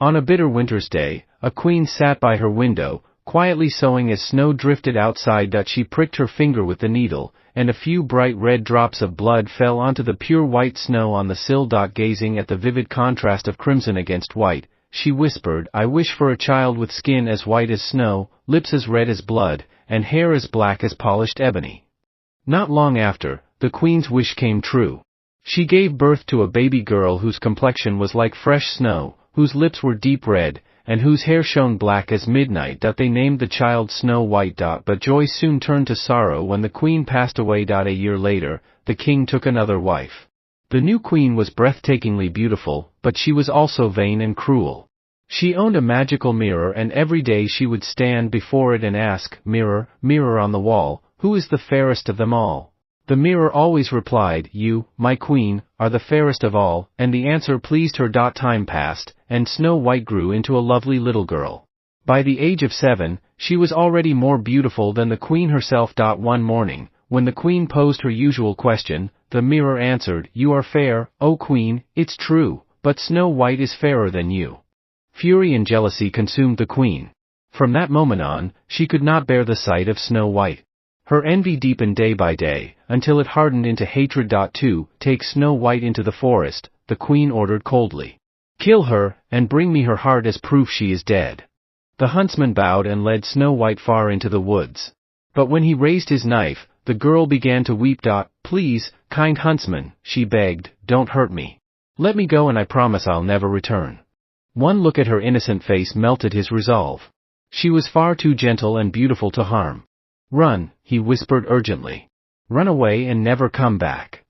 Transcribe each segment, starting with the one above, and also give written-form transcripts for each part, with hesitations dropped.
On a bitter winter's day, a queen sat by her window, quietly sewing as snow drifted outside. She pricked her finger with the needle, and a few bright red drops of blood fell onto the pure white snow on the sill. Gazing at the vivid contrast of crimson against white, she whispered, "I wish for a child with skin as white as snow, lips as red as blood, and hair as black as polished ebony." Not long after, the queen's wish came true. She gave birth to a baby girl whose complexion was like fresh snow, whose lips were deep red, and whose hair shone black as midnight. They named the child Snow White. But joy soon turned to sorrow when the queen passed away. A year later, the king took another wife. The new queen was breathtakingly beautiful, but she was also vain and cruel. She owned a magical mirror, and every day she would stand before it and ask, "Mirror, mirror on the wall, who is the fairest of them all?" The mirror always replied, "You, my queen, are the fairest of all," and the answer pleased her. Time passed, and Snow White grew into a lovely little girl. By the age of 7, she was already more beautiful than the queen herself. One morning, when the queen posed her usual question, the mirror answered, "You are fair, O queen, it's true, but Snow White is fairer than you." Fury and jealousy consumed the queen. From that moment on, she could not bear the sight of Snow White. Her envy deepened day by day, until it hardened into hatred. To take Snow White into the forest, the queen ordered coldly. "Kill her, and bring me her heart as proof she is dead." The huntsman bowed and led Snow White far into the woods. But when he raised his knife, the girl began to weep. "Please, kind huntsman," she begged, "don't hurt me. Let me go and I promise I'll never return." One look at her innocent face melted his resolve. She was far too gentle and beautiful to harm. "Run," he whispered urgently. "Run away and never come back."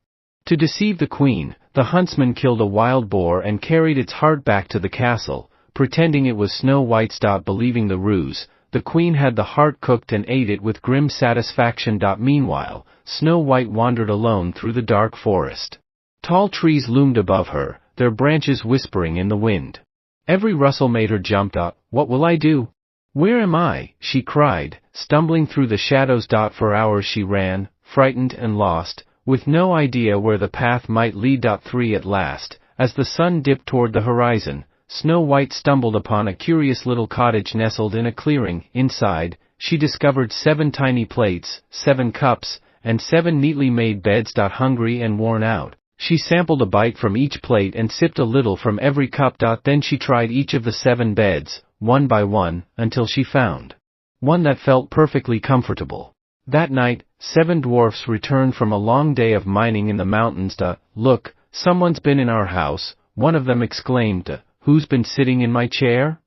To deceive the queen, the huntsman killed a wild boar and carried its heart back to the castle, pretending it was Snow White's. Believing the ruse, the queen had the heart cooked and ate it with grim satisfaction. Meanwhile, Snow White wandered alone through the dark forest. Tall trees loomed above her, their branches whispering in the wind. Every rustle made her jump. "What will I do? Where am I?" she cried, stumbling through the shadows. For hours she ran, frightened and lost, with no idea where the path might lead. 3 At last, as the sun dipped toward the horizon, Snow White stumbled upon a curious little cottage nestled in a clearing. Inside, she discovered 7 tiny plates, 7 cups, and 7 neatly made beds. Hungry and worn out, she sampled a bite from each plate and sipped a little from every cup. Then she tried each of the 7 beds, one by one, until she found one that felt perfectly comfortable. That night, 7 dwarfs returned from a long day of mining in the mountains. "Look, someone's been in our house," one of them exclaimed. "Who's been sitting in my chair?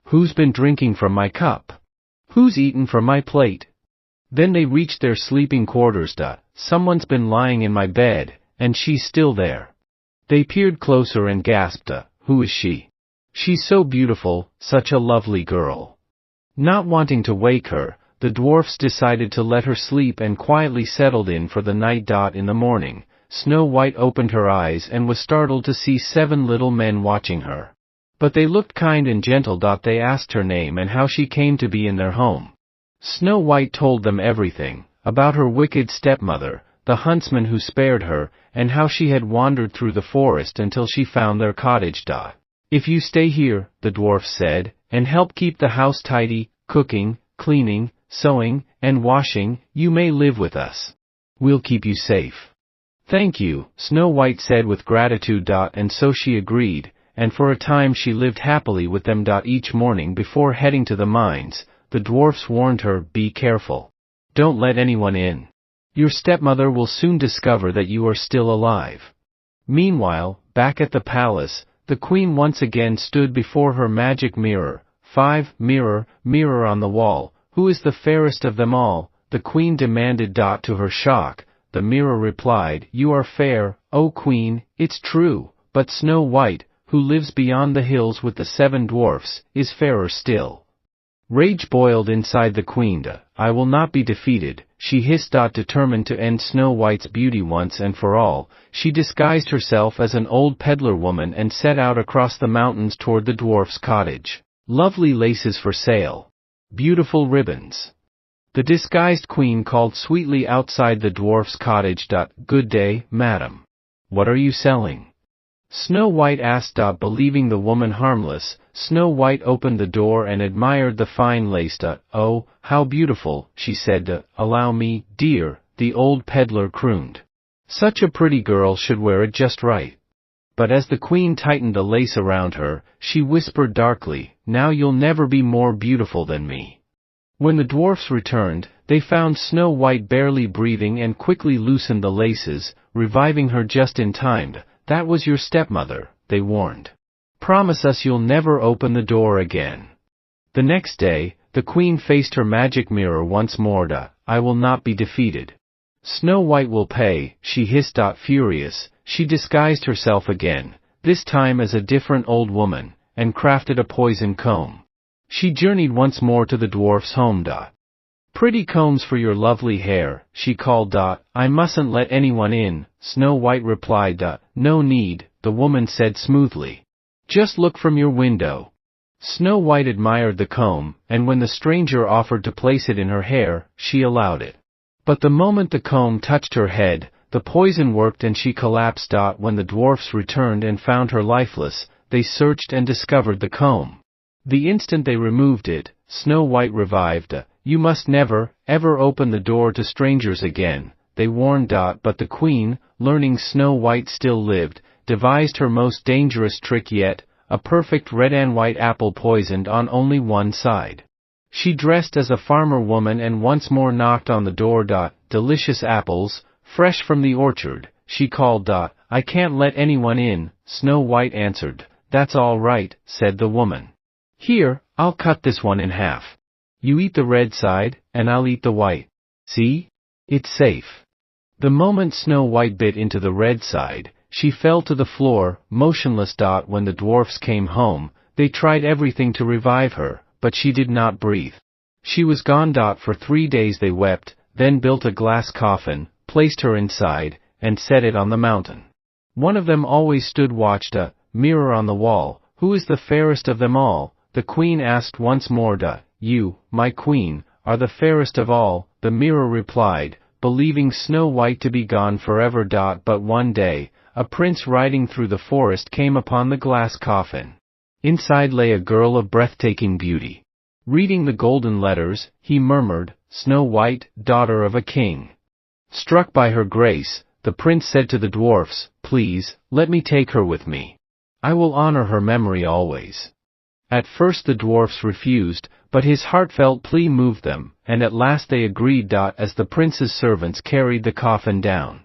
Who's been drinking from my cup? Who's eaten from my plate?" Then they reached their sleeping quarters. "Someone's been lying in my bed, and she's still there." They peered closer and gasped, "Who is she? She's so beautiful, such a lovely girl." Not wanting to wake her, the dwarfs decided to let her sleep and quietly settled in for the night. In the morning, Snow White opened her eyes and was startled to see 7 little men watching her. But they looked kind and gentle. They asked her name and how she came to be in their home. Snow White told them everything, about her wicked stepmother, the huntsman who spared her, and how she had wandered through the forest until she found their cottage. "If you stay here," the dwarfs said, "and help keep the house tidy, cooking, cleaning, sewing, and washing, you may live with us. We'll keep you safe." "Thank you," Snow White said with gratitude. And so she agreed, and for a time she lived happily with them. Each morning before heading to the mines, the dwarfs warned her, "Be careful. Don't let anyone in. Your stepmother will soon discover that you are still alive." Meanwhile, back at the palace, the queen once again stood before her magic mirror. 5 Mirror, mirror on the wall, who is the fairest of them all? The queen demanded. To her shock, the mirror replied, "You are fair, O queen, it's true, but Snow White, who lives beyond the hills with the 7 dwarfs, is fairer still." Rage boiled inside the queen. "I will not be defeated," she hissed. Determined to end Snow White's beauty once and for all, she disguised herself as an old peddler woman and set out across the mountains toward the dwarf's cottage. Lovely laces for sale. Beautiful ribbons. The disguised queen called sweetly outside the dwarf's cottage. "Good day, madam. What are you selling?" Snow White asked. Believing the woman harmless, Snow White opened the door and admired the fine lace. "Oh, how beautiful," she said. "Allow me, dear," the old peddler crooned. "Such a pretty girl should wear it just right." But as the queen tightened the lace around her, she whispered darkly, "Now you'll never be more beautiful than me." When the dwarfs returned, they found Snow White barely breathing and quickly loosened the laces, reviving her just in time. "That was your stepmother," they warned. "Promise us you'll never open the door again." The next day, the queen faced her magic mirror once more. "I will not be defeated. Snow White will pay," she hissed. Furious, she disguised herself again, this time as a different old woman, and crafted a poison comb. She journeyed once more to the dwarf's home. "Pretty combs for your lovely hair," she called. "I mustn't let anyone in," Snow White replied. "No need," the woman said smoothly. "Just look from your window." Snow White admired the comb, and when the stranger offered to place it in her hair, she allowed it. But the moment the comb touched her head, the poison worked and she collapsed. When the dwarfs returned and found her lifeless, they searched and discovered the comb. The instant they removed it, Snow White revived. "You must never, ever open the door to strangers again," they warned. But the queen, learning Snow White still lived, devised her most dangerous trick yet, a perfect red and white apple poisoned on only one side. She dressed as a farmer woman and once more knocked on the door. "Delicious apples, fresh from the orchard," she called. "I can't let anyone in," Snow White answered. "That's all right," said the woman. "Here, I'll cut this one in half. You eat the red side, and I'll eat the white. See? It's safe." The moment Snow White bit into the red side, she fell to the floor, motionless. When the dwarfs came home, they tried everything to revive her, but she did not breathe. She was gone. For 3 days they wept, then built a glass coffin, placed her inside, and set it on the mountain. One of them always stood watched. "Mirror on the wall, who is the fairest of them all?" the queen asked once more. "You, my queen, are the fairest of all," the mirror replied, believing Snow White to be gone forever. But one day, a prince riding through the forest came upon the glass coffin. Inside lay a girl of breathtaking beauty. Reading the golden letters, he murmured, "Snow White, daughter of a king." Struck by her grace, the prince said to the dwarfs, "Please, let me take her with me. I will honor her memory always." At first the dwarfs refused, but his heartfelt plea moved them, and at last they agreed. As the prince's servants carried the coffin down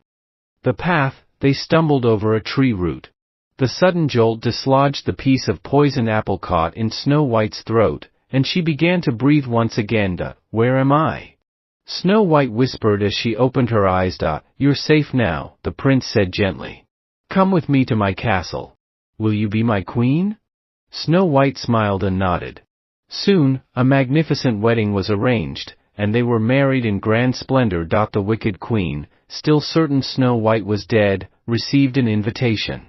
the path, they stumbled over a tree root. The sudden jolt dislodged the piece of poison apple caught in Snow White's throat, and she began to breathe once again. "Where am I?" Snow White whispered as she opened her eyes. "You're safe now," the prince said gently. "Come with me to my castle. Will you be my queen?" Snow White smiled and nodded. Soon, a magnificent wedding was arranged, and they were married in grand splendor. The wicked queen, still certain Snow White was dead, received an invitation.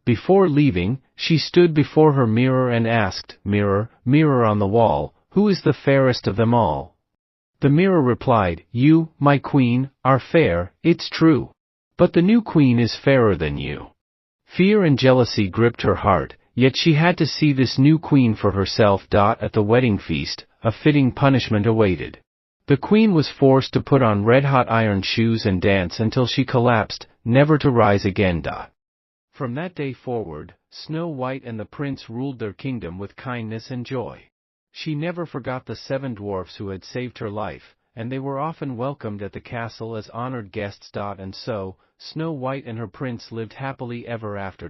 Before leaving, she stood before her mirror and asked, "Mirror, mirror on the wall, who is the fairest of them all?" The mirror replied, "You, my queen, are fair, it's true. But the new queen is fairer than you." Fear and jealousy gripped her heart, yet she had to see this new queen for herself. At the wedding feast, a fitting punishment awaited. The queen was forced to put on red-hot iron shoes and dance until she collapsed, never to rise again. From that day forward, Snow White and the prince ruled their kingdom with kindness and joy. She never forgot the 7 dwarfs who had saved her life, and they were often welcomed at the castle as honored guests. And so, Snow White and her prince lived happily ever after.